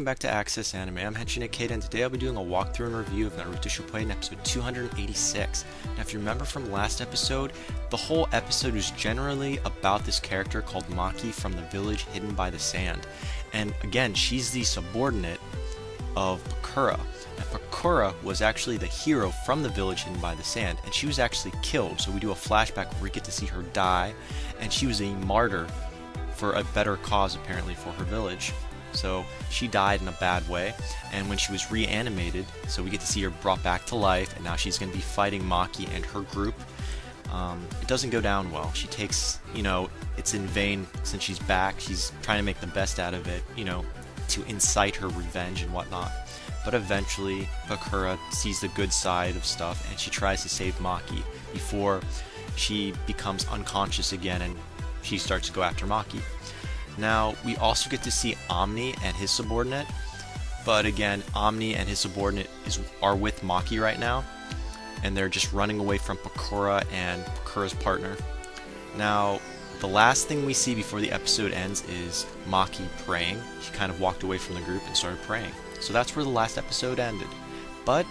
Welcome back to Access Anime. I'm Henshin Ikeda, and today I'll be doing a walkthrough and review of Naruto Shippuden episode 286. Now, if you remember from last episode, the whole episode was generally about this character called Maki from the village hidden by the sand. And again, she's the subordinate of Pakura. And Pakura was actually the hero from the village hidden by the sand, and she was actually killed. So we do a flashback where we get to see her die, and she was a martyr for a better cause apparently for her village. So she died in a bad way, and when she was reanimated, so we get to see her brought back to life, and now she's going to be fighting Maki and her group. It doesn't go down well. She takes, it's in vain since she's back. She's trying to make the best out of it, to incite her revenge and whatnot. But eventually, Bakura sees the good side of stuff, and she tries to save Maki before she becomes unconscious again, and she starts to go after Maki. Now, we also get to see Omni and his subordinate, but again, Omni and his subordinate are with Maki right now, and they're just running away from Pakura and Pakura's partner. Now, the last thing we see before the episode ends is Maki praying. She kind of walked away from the group and started praying. So that's where the last episode ended. But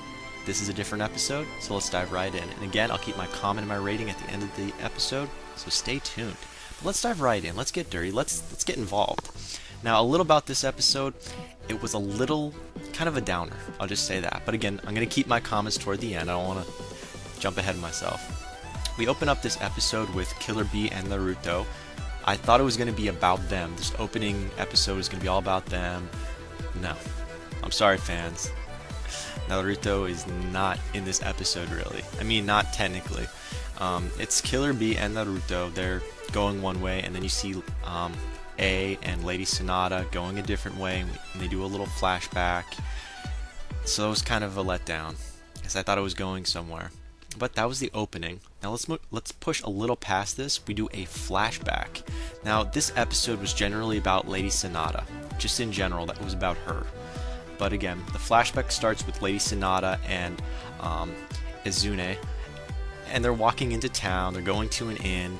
this is a different episode, so let's dive right in. And again, I'll keep my comment and my rating at the end of the episode, so stay tuned. Let's dive right in. Let's get dirty. Let's get involved. Now, a little about this episode. It was a little kind of a downer. I'll just say that. But again, I'm going to keep my comments toward the end. I don't want to jump ahead of myself. We open up this episode with Killer Bee and Naruto. I thought it was going to be about them. This opening episode is going to be all about them. No. I'm sorry, fans. Naruto is not in this episode, really. I mean, not technically. It's Killer Bee and Naruto. They're going one way, and then you see A and Lady Sonata going a different way, and they do a little flashback. So it was kind of a letdown, because I thought it was going somewhere. But that was the opening. Now let's push a little past this. We do a flashback. Now this episode was generally about Lady Sonata, just in general. That was about her. But again, the flashback starts with Lady Sonata and Izune, and they're walking into town. They're going to an inn.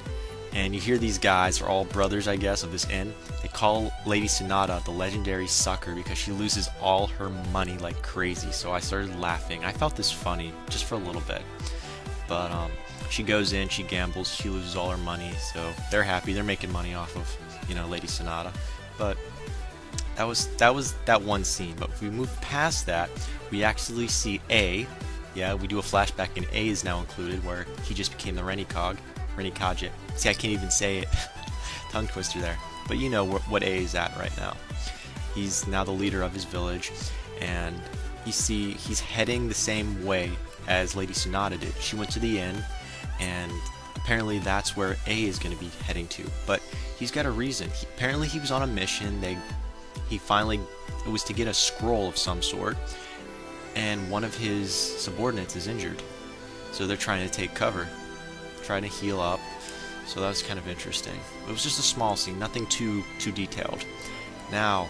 And you hear these guys are all brothers, I guess, of this inn. They call Lady Sonata the legendary sucker because she loses all her money like crazy. So I started laughing. I felt this funny just for a little bit. But she goes in, she gambles, she loses all her money. So they're happy. They're making money off of, Lady Sonata. But that was that one scene. But if we move past that, we actually see A. Yeah, we do a flashback, and A is now included, where he just became the Renikage. See, I can't even say it. Tongue twister there. But you know what A is at right now. He's now the leader of his village, and you see he's heading the same way as Lady Sonata did. She went to the inn, and apparently that's where A is going to be heading to. But he's got a reason. Apparently he was on a mission. It was to get a scroll of some sort, and one of his subordinates is injured. So they're trying to take cover, trying to heal up. So that was kind of interesting. It was just a small scene, nothing too detailed. Now,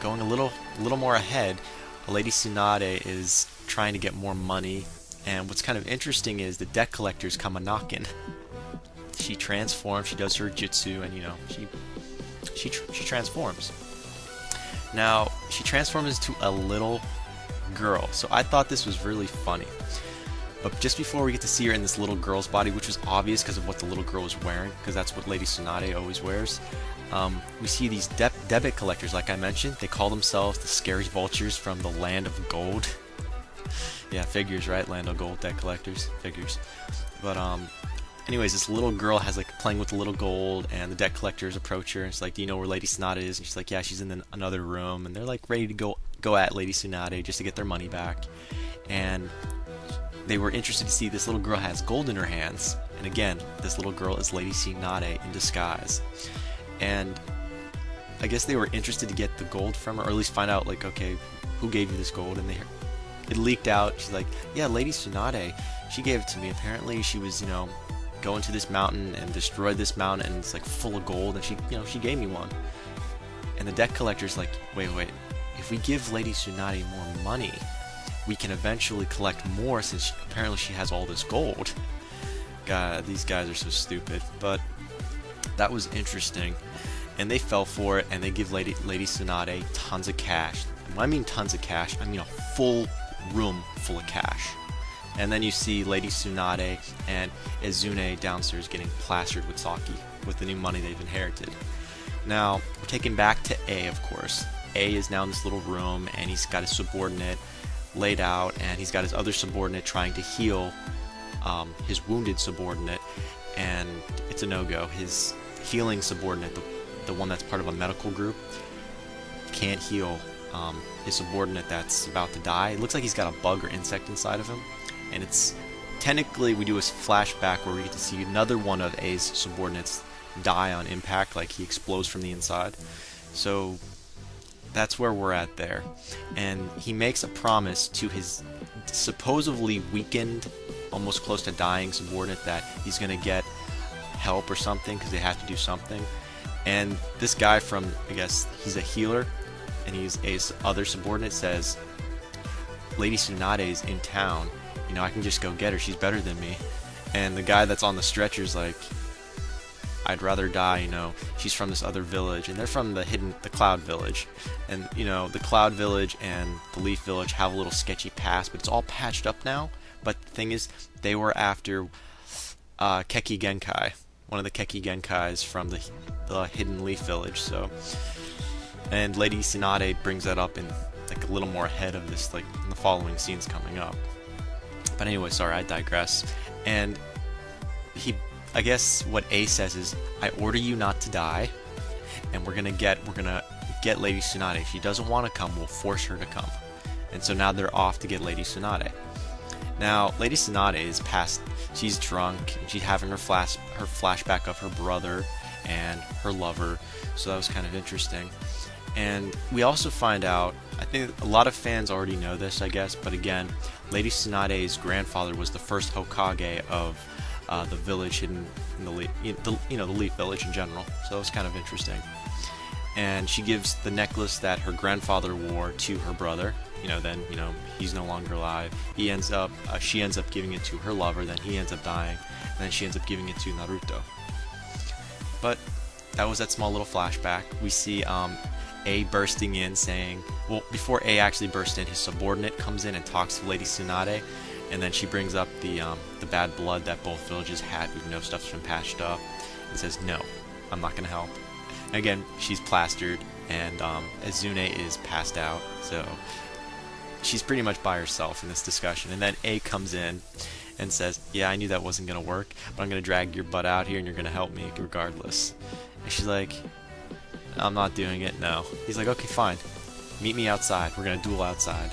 going a little more ahead, Lady Tsunade is trying to get more money, and what's kind of interesting is the debt collectors come a-knocking. She transforms, she does her jutsu, and she transforms. Now, she transforms into a little girl, so I thought this was really funny. But just before we get to see her in this little girl's body, which was obvious because of what the little girl was wearing, because that's what Lady Tsunade always wears, we see these debit collectors, like I mentioned. They call themselves the Scary Vultures from the Land of Gold. Yeah, figures, right? Land of Gold, debt collectors, figures. But anyways, this little girl has playing with the little gold, and the debt collectors approach her, and it's like, do you know where Lady Tsunade is? And she's like, yeah, she's in another room, and they're ready to go at Lady Tsunade just to get their money back. And they were interested to see this little girl has gold in her hands, and again, this little girl is Lady Tsunade in disguise. And I guess they were interested to get the gold from her, or at least find out, okay, who gave you this gold? And it leaked out. She's like, yeah, Lady Tsunade, she gave it to me. Apparently, she was, going to this mountain and destroyed this mountain, and it's full of gold, and she gave me one. And the debt collector's like, wait, if we give Lady Tsunade more money, we can eventually collect more, since apparently she has all this gold. God, these guys are so stupid. But that was interesting. and they fell for it, and they give Lady Tsunade tons of cash. And when I mean tons of cash, I mean a full room full of cash. And then you see Lady Tsunade and Izune downstairs getting plastered with sake with the new money they've inherited. Now, we're taken back to A, of course. A is now in this little room, and he's got his subordinate laid out, and he's got his other subordinate trying to heal his wounded subordinate, and it's a no-go. His healing subordinate, the one that's part of a medical group, can't heal his subordinate that's about to die. It looks like he's got a bug or insect inside of him, and it's technically, we do a flashback where we get to see another one of A's subordinates die on impact, like he explodes from the inside. So that's where we're at there. And he makes a promise to his supposedly weakened, almost close to dying subordinate that he's going to get help or something because they have to do something. And this guy from, I guess he's a healer, and he's A's other subordinate, says, Lady Tsunade's in town, you know, I can just go get her, she's better than me. And the guy that's on the stretcher's like, I'd rather die, you know, she's from this other village, and they're from the Cloud Village. And, you know, the Cloud Village and the Leaf Village have a little sketchy past, but it's all patched up now. But the thing is, they were after Keki Genkai, one of the Keki Genkais from the Hidden Leaf Village, so... And Lady Tsunade brings that up in, like, a little more ahead of this, like, in the following scenes coming up. But anyway, sorry, I digress. And he... I guess what A says is, I order you not to die, and we're gonna get Lady Tsunade. If she doesn't want to come, we'll force her to come. And so now they're off to get Lady Tsunade. Now, Lady Tsunade is past, she's drunk, and she's having her flashback of her brother and her lover, so that was kind of interesting. And we also find out, I think a lot of fans already know this, I guess, but again, Lady Tsunade's grandfather was the first Hokage of the village hidden in the Leaf Village in general, so it was kind of interesting. And she gives the necklace that her grandfather wore to her brother. Then he's no longer alive. She ends up giving it to her lover. Then he ends up dying, and then she ends up giving it to Naruto. But that was that small little flashback. We see A bursting in, saying, well, before A actually bursts in, his subordinate comes in and talks to Lady Tsunade. And then she brings up the bad blood that both villages had, even though stuff's been patched up, and says, no, I'm not going to help. And again, she's plastered, and Izune is passed out, so she's pretty much by herself in this discussion. And then A comes in and says, yeah, I knew that wasn't going to work, but I'm going to drag your butt out here, and you're going to help me regardless. And she's like, I'm not doing it, no. He's like, okay, fine. Meet me outside. We're going to duel outside.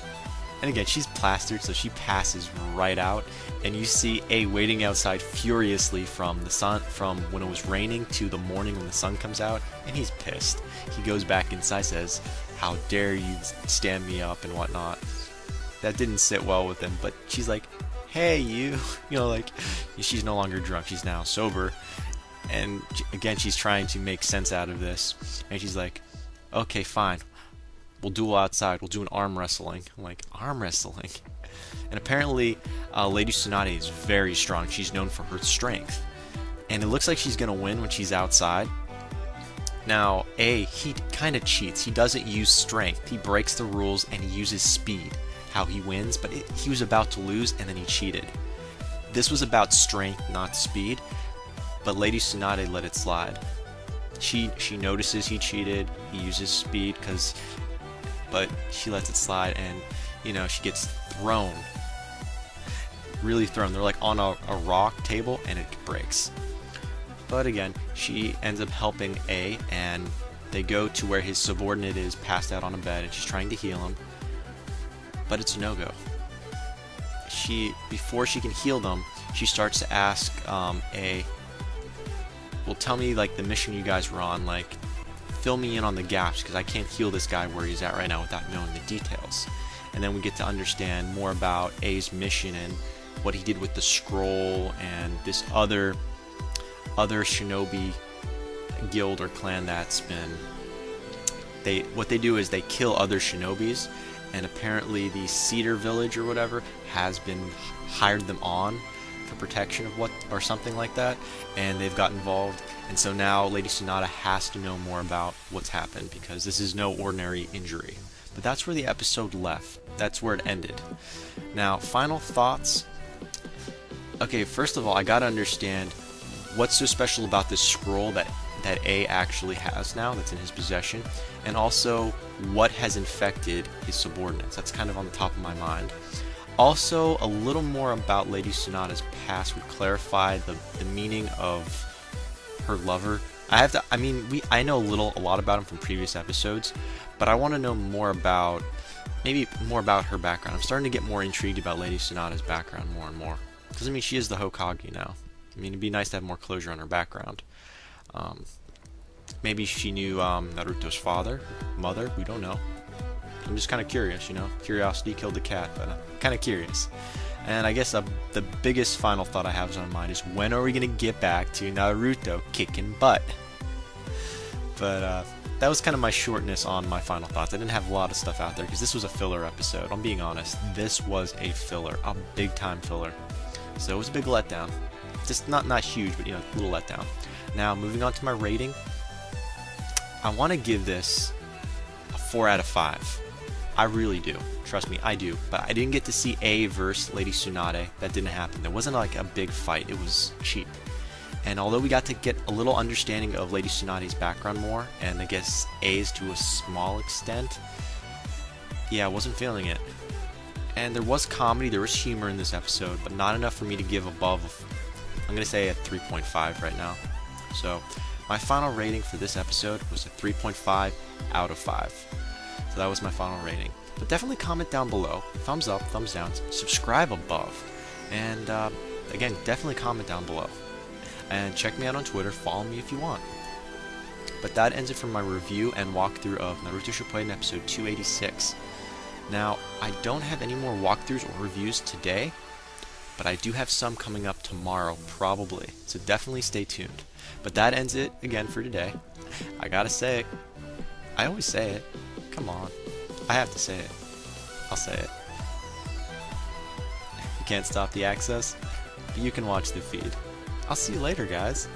And again, she's plastered, so she passes right out, and you see A waiting outside furiously from when it was raining to the morning when the sun comes out, and he's pissed. He goes back inside, says, how dare you stand me up and whatnot. That didn't sit well with him, but she's like, hey, you she's no longer drunk, she's now sober, and again, she's trying to make sense out of this, and she's like, okay, fine. We'll duel outside. We'll do an arm wrestling. I'm like, arm wrestling? And apparently, Lady Tsunade is very strong. She's known for her strength. And it looks like she's going to win when she's outside. Now, A, he kind of cheats. He doesn't use strength. He breaks the rules and he uses speed, how he wins. But he was about to lose and then he cheated. This was about strength, not speed. But Lady Tsunade let it slide. She notices he cheated. He uses speed but she lets it slide, and she gets thrown, really thrown. They're like on a rock table, and it breaks. But again, she ends up helping A, and they go to where his subordinate is passed out on a bed, and she's trying to heal him, but it's a no-go. Before she can heal them, she starts to ask A, well, tell me like the mission you guys were on, like, fill me in on the gaps, because I can't heal this guy where he's at right now without knowing the details. And then we get to understand more about A's mission and what he did with the scroll and this other shinobi guild or clan that's been... What they do is they kill other shinobis, and apparently the Cedar Village or whatever has been hired them on for protection of what or something like that, and they've got involved, and so now Lady Tsunade has to know more about what's happened because this is no ordinary injury. But that's where the episode left. That's where it ended. Now, final thoughts. Okay, first of all, I gotta understand what's so special about this scroll that A actually has now that's in his possession, and also what has infected his subordinates. That's kind of on the top of my mind. Also, a little more about Lady Tsunade's past would clarify the meaning of her lover. I know a lot about him from previous episodes, but I want to know more about, maybe more about her background. I'm starting to get more intrigued about Lady Tsunade's background more and more. Because, I mean, she is the Hokage now. I mean, it'd be nice to have more closure on her background. Maybe she knew Naruto's father, mother, we don't know. I'm just kind of curious, you know. Curiosity killed the cat, but I'm kind of curious. And I guess the biggest final thought I have on my mind is, when are we going to get back to Naruto kicking butt? But that was kind of my shortness on my final thoughts. I didn't have a lot of stuff out there because this was a filler episode. I'm being honest. This was a filler, a big time filler. So it was a big letdown. Just not huge, but, you know, a little letdown. Now, moving on to my rating. I want to give this a 4 out of 5. I really do. Trust me, I do. But I didn't get to see A versus Lady Tsunade. That didn't happen. There wasn't like a big fight. It was cheap. And although we got to get a little understanding of Lady Tsunade's background more, and I guess A's to a small extent, yeah, I wasn't feeling it. And there was comedy, there was humor in this episode, but not enough for me to give above, I'm going to say a 3.5 right now. So, my final rating for this episode was a 3.5 out of 5. So that was my final rating. But definitely comment down below. Thumbs up, thumbs down, subscribe above. And again, definitely comment down below. And check me out on Twitter, follow me if you want. But that ends it for my review and walkthrough of Naruto Shippuden episode 286. Now, I don't have any more walkthroughs or reviews today, but I do have some coming up tomorrow, probably. So definitely stay tuned. But that ends it again for today. I gotta say it. I always say it. Come on. I have to say it. I'll say it. You can't stop the access, but you can watch the feed. I'll see you later, guys.